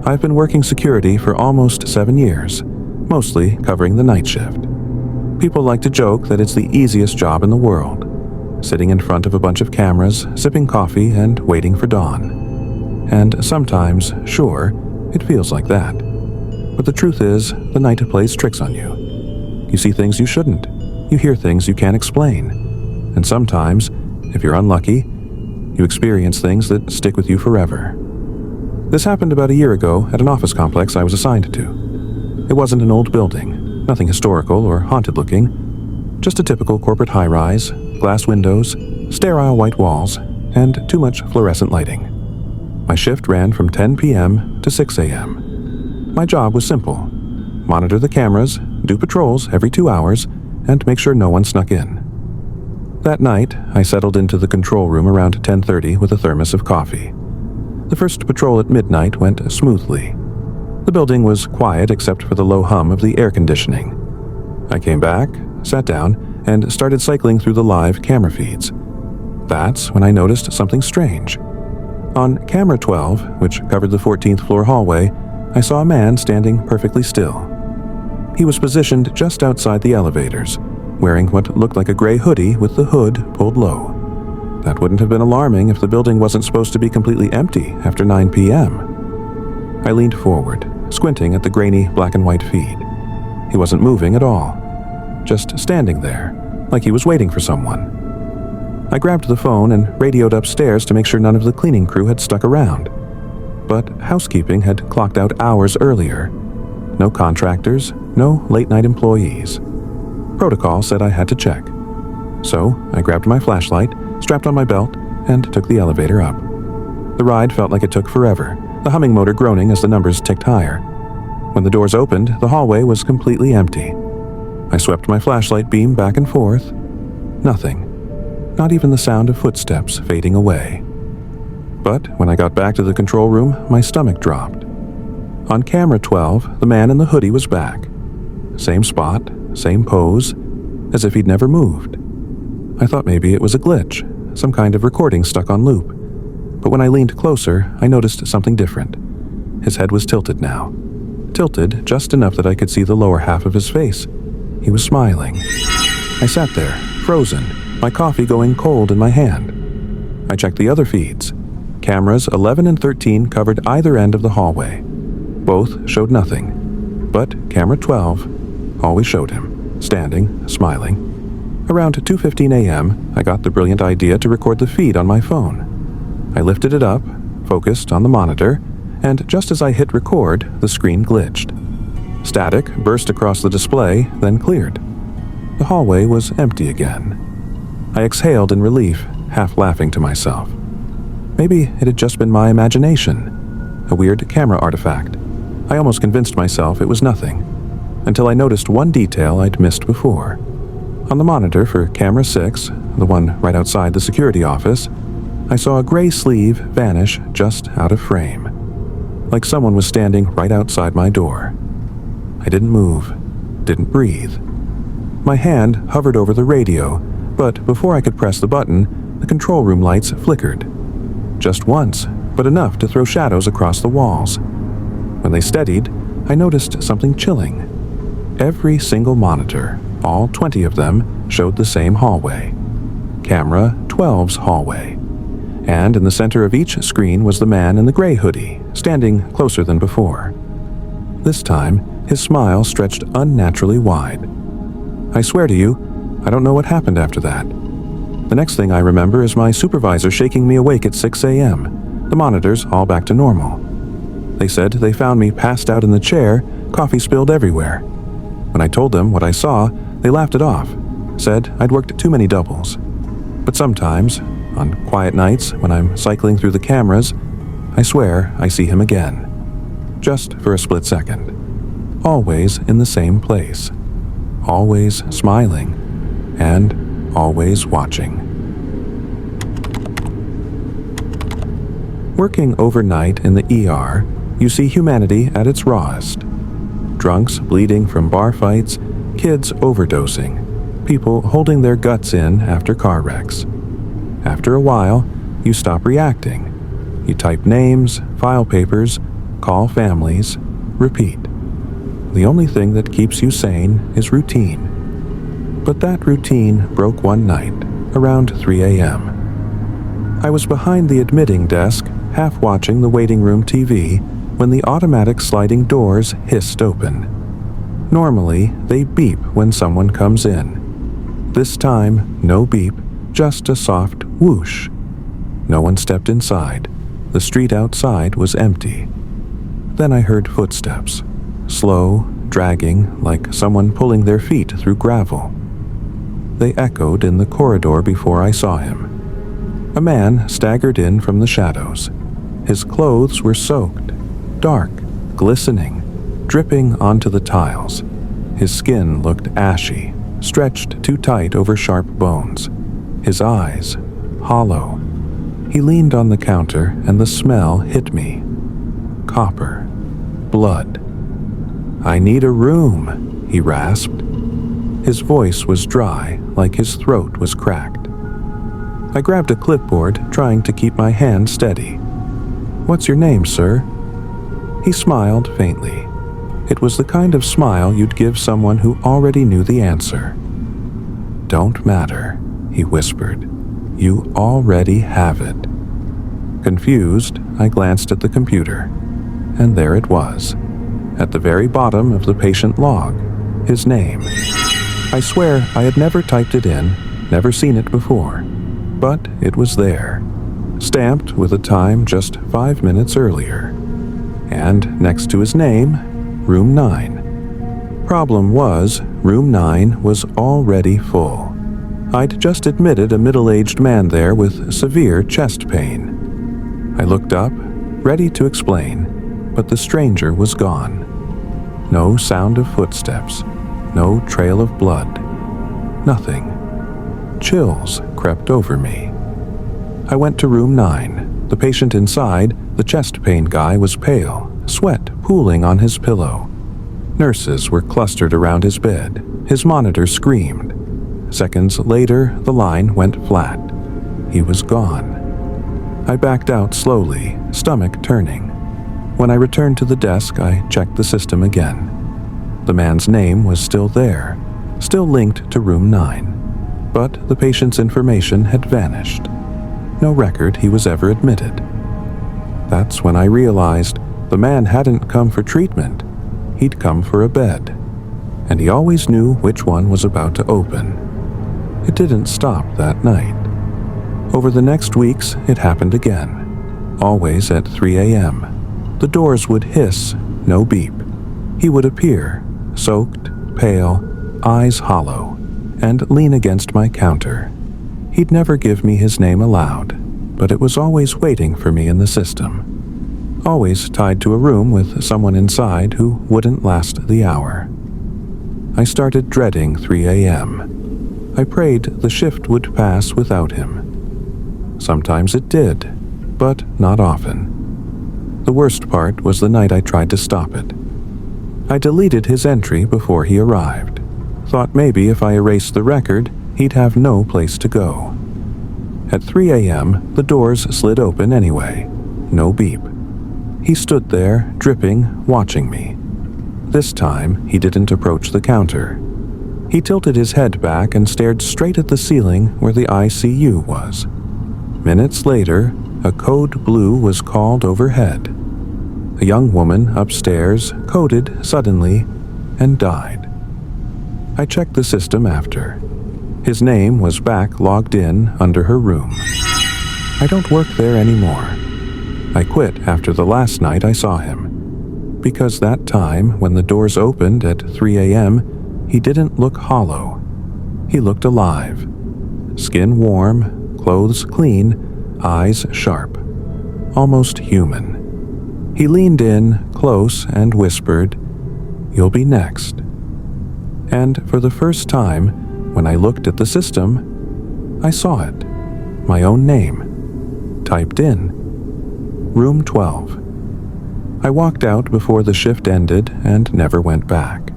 I've been working security for almost 7 years, mostly covering the night shift. People like to joke that it's the easiest job in the world, sitting in front of a bunch of cameras, sipping coffee, and waiting for dawn. And sometimes, sure, it feels like that. But the truth is, the night plays tricks on you. You see things you shouldn't. You hear things you can't explain. And sometimes, if you're unlucky, you experience things that stick with you forever. This happened about a year ago at an office complex I was assigned to. It wasn't an old building, nothing historical or haunted-looking, just a typical corporate high-rise, glass windows, sterile white walls, and too much fluorescent lighting. My shift ran from 10 p.m. to 6 a.m. My job was simple: monitor the cameras, do patrols every 2 hours, and make sure no one snuck in. That night, I settled into the control room around 10:30 with a thermos of coffee. The first patrol at midnight went smoothly. The building was quiet except for the low hum of the air conditioning. I came back, sat down, and started cycling through the live camera feeds. That's when I noticed something strange. On camera 12, which covered the 14th floor hallway, I saw a man standing perfectly still. He was positioned just outside the elevators, wearing what looked like a gray hoodie with the hood pulled low. That wouldn't have been alarming if the building wasn't supposed to be completely empty after 9 p.m. I leaned forward, squinting at the grainy black and white feed. He wasn't moving at all, just standing there, like he was waiting for someone. I grabbed the phone and radioed upstairs to make sure none of the cleaning crew had stuck around. But housekeeping had clocked out hours earlier. No contractors, no late-night employees. Protocol said I had to check. So I grabbed my flashlight, strapped on my belt, and took the elevator up. The ride felt like it took forever, the humming motor groaning as the numbers ticked higher. When the doors opened, the hallway was completely empty. I swept my flashlight beam back and forth. Nothing. Not even the sound of footsteps fading away. But when I got back to the control room, my stomach dropped. On camera 12, the man in the hoodie was back. Same spot, same pose, as if he'd never moved. I thought maybe it was a glitch, some kind of recording stuck on loop. But when I leaned closer, I noticed something different. His head was tilted now. Tilted just enough that I could see the lower half of his face. He was smiling. I sat there, frozen, my coffee going cold in my hand. I checked the other feeds. Cameras 11 and 13 covered either end of the hallway. Both showed nothing. But camera 12 always showed him, standing, smiling. Around 2:15 a.m., I got the brilliant idea to record the feed on my phone. I lifted it up, focused on the monitor, and just as I hit record, the screen glitched. Static burst across the display, then cleared. The hallway was empty again. I exhaled in relief, half laughing to myself. Maybe it had just been my imagination, a weird camera artifact. I almost convinced myself it was nothing, until I noticed one detail I'd missed before. On the monitor for camera 6, the one right outside the security office, I saw a gray sleeve vanish just out of frame, like someone was standing right outside my door. I didn't move, didn't breathe. My hand hovered over the radio, but before I could press the button, the control room lights flickered. Just once, but enough to throw shadows across the walls. When they steadied, I noticed something chilling. Every single monitor, all 20 of them, showed the same hallway. Camera 12's hallway. And in the center of each screen was the man in the gray hoodie, standing closer than before. This time, his smile stretched unnaturally wide. I swear to you, I don't know what happened after that. The next thing I remember is my supervisor shaking me awake at 6 a.m., the monitors all back to normal. They said they found me passed out in the chair, coffee spilled everywhere. When I told them what I saw, they laughed it off, said I'd worked too many doubles. But sometimes, on quiet nights when I'm cycling through the cameras, I swear I see him again. Just for a split second. Always in the same place. Always smiling. And always watching. Working overnight in the ER, you see humanity at its rawest. Drunks bleeding from bar fights, kids overdosing, people holding their guts in after car wrecks. After a while, you stop reacting. You type names, file papers, call families, repeat. The only thing that keeps you sane is routine. But that routine broke one night, around 3 a.m. I was behind the admitting desk, half watching the waiting room TV, when the automatic sliding doors hissed open. Normally, they beep when someone comes in. This time, no beep, just a soft whoosh. No one stepped inside. The street outside was empty. Then I heard footsteps, slow, dragging, like someone pulling their feet through gravel. They echoed in the corridor before I saw him. A man staggered in from the shadows. His clothes were soaked, dark, glistening, dripping onto the tiles. His skin looked ashy, stretched too tight over sharp bones. His eyes, hollow. He leaned on the counter and the smell hit me. Copper. Blood. "I need a room," he rasped. His voice was dry, like his throat was cracked. I grabbed a clipboard, trying to keep my hand steady. "What's your name, sir?" He smiled faintly. It was the kind of smile you'd give someone who already knew the answer. "Don't matter," he whispered. "You already have it." Confused, I glanced at the computer, and there it was, at the very bottom of the patient log, his name. I swear I had never typed it in, never seen it before, but it was there, stamped with a time just 5 minutes earlier. And next to his name, Room 9. Problem was, Room 9 was already full. I'd just admitted a middle-aged man there with severe chest pain. I looked up, ready to explain, but the stranger was gone. No sound of footsteps, no trail of blood, nothing. Chills crept over me. I went to Room 9. The patient inside, the chest pain guy, was pale, sweat pooling on his pillow. Nurses were clustered around his bed. His monitor screamed. Seconds later, the line went flat. He was gone. I backed out slowly, stomach turning. When I returned to the desk, I checked the system again. The man's name was still there, still linked to Room 9, but the patient's information had vanished. No record he was ever admitted. That's when I realized the man hadn't come for treatment. He'd come for a bed, and he always knew which one was about to open. It didn't stop that night. Over the next weeks, it happened again, always at 3 a.m. The doors would hiss, no beep. He would appear, soaked, pale, eyes hollow, and lean against my counter. He'd never give me his name aloud, but it was always waiting for me in the system. Always tied to a room with someone inside who wouldn't last the hour. I started dreading 3 a.m. I prayed the shift would pass without him. Sometimes it did, but not often. The worst part was the night I tried to stop it. I deleted his entry before he arrived. Thought maybe if I erased the record, he'd have no place to go. At 3 a.m., the doors slid open anyway. No beep. He stood there, dripping, watching me. This time, he didn't approach the counter. He tilted his head back and stared straight at the ceiling where the ICU was. Minutes later, a code blue was called overhead. A young woman upstairs coded suddenly and died. I checked the system after. His name was back logged in under her room. I don't work there anymore. I quit after the last night I saw him. Because that time, when the doors opened at 3 a.m., he didn't look hollow. He looked alive. Skin warm, clothes clean, eyes sharp. Almost human. He leaned in, close, and whispered, "You'll be next." And for the first time, when I looked at the system, I saw it. My own name. Typed in. Room 12. I walked out before the shift ended and never went back.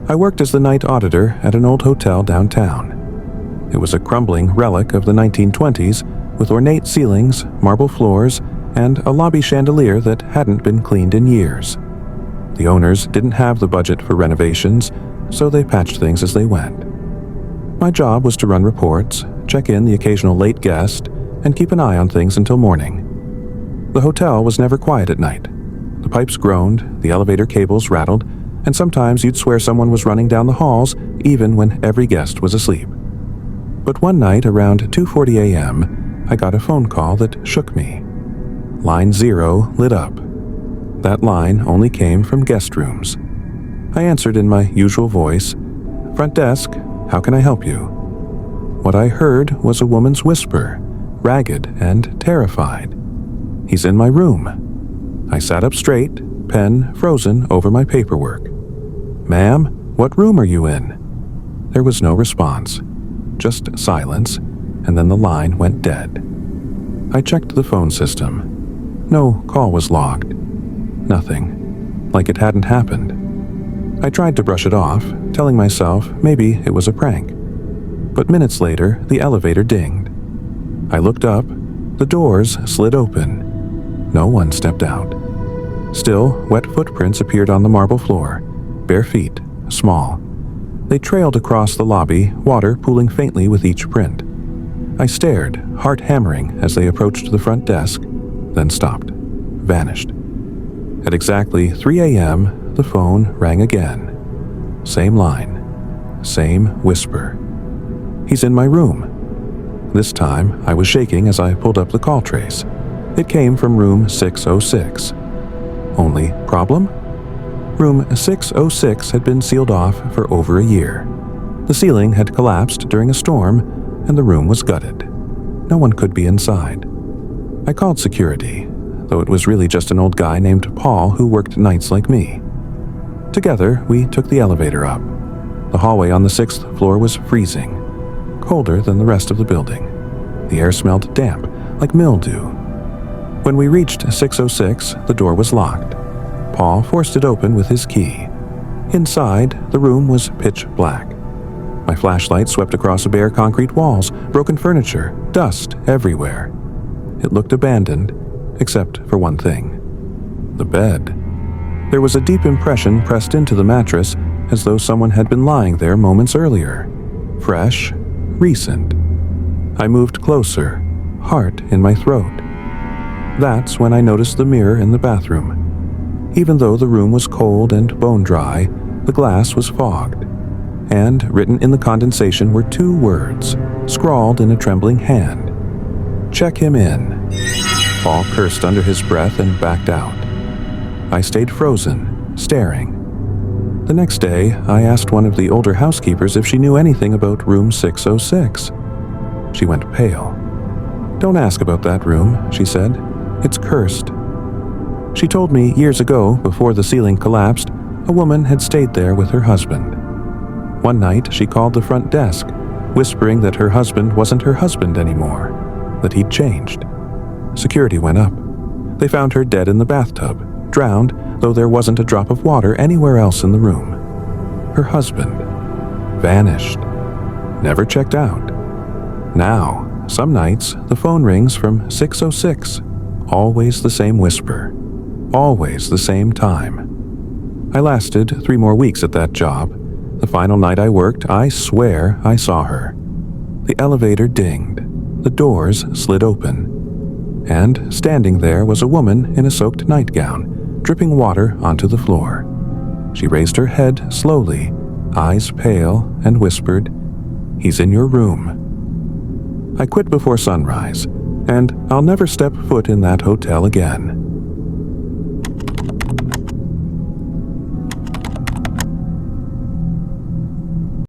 I worked as the night auditor at an old hotel downtown. It was a crumbling relic of the 1920s with ornate ceilings, marble floors, and a lobby chandelier that hadn't been cleaned in years. The owners didn't have the budget for renovations, so they patched things as they went. My job was to run reports, check in the occasional late guest, and keep an eye on things until morning. The hotel was never quiet at night. The pipes groaned, the elevator cables rattled, and sometimes you'd swear someone was running down the halls even when every guest was asleep. But one night around 2:40 a.m., I got a phone call that shook me. Line 0 lit up. That line only came from guest rooms. I answered in my usual voice, "Front desk, how can I help you?" What I heard was a woman's whisper, ragged and terrified. "He's in my room." I sat up straight, pen frozen over my paperwork. "Ma'am, what room are you in?" There was no response, just silence, and then the line went dead. I checked the phone system. No call was logged. Nothing. Like it hadn't happened. I tried to brush it off, telling myself maybe it was a prank. But minutes later, the elevator dinged. I looked up. The doors slid open. No one stepped out. Still, wet footprints appeared on the marble floor, bare feet, small. They trailed across the lobby, water pooling faintly with each print. I stared, heart hammering, as they approached the front desk, then stopped, vanished. At exactly 3 a.m., the phone rang again. Same line, same whisper. "He's in my room." This time, I was shaking as I pulled up the call trace. It came from room 606. Only problem? Room 606 had been sealed off for over a year. The ceiling had collapsed during a storm, and the room was gutted. No one could be inside. I called security, though it was really just an old guy named Paul who worked nights like me. Together, we took the elevator up. The hallway on the 6th floor was freezing, colder than the rest of the building. The air smelled damp, like mildew. When we reached 606, the door was locked. Paul forced it open with his key. Inside, the room was pitch black. My flashlight swept across the bare concrete walls, broken furniture, dust everywhere. It looked abandoned, except for one thing. The bed. There was a deep impression pressed into the mattress, as though someone had been lying there moments earlier. Fresh, recent. I moved closer, heart in my throat. That's when I noticed the mirror in the bathroom. Even though the room was cold and bone dry, the glass was fogged. And written in the condensation were 2 words, scrawled in a trembling hand. "Check him in." Paul cursed under his breath and backed out. I stayed frozen, staring. The next day, I asked one of the older housekeepers if she knew anything about room 606. She went pale. "Don't ask about that room," she said. "It's cursed." She told me years ago, before the ceiling collapsed, a woman had stayed there with her husband. One night, she called the front desk, whispering that her husband wasn't her husband anymore, that he'd changed. Security went up. They found her dead in the bathtub, drowned, though there wasn't a drop of water anywhere else in the room. Her husband vanished, never checked out. Now, some nights, the phone rings from 606, always the same whisper, always the same time. I lasted 3 more weeks at that job. The final night I worked, I swear I saw her. The elevator dinged. The doors slid open. And standing there was a woman in a soaked nightgown, dripping water onto the floor. She raised her head slowly, eyes pale, and whispered, "He's in your room." I quit before sunrise, and I'll never step foot in that hotel again.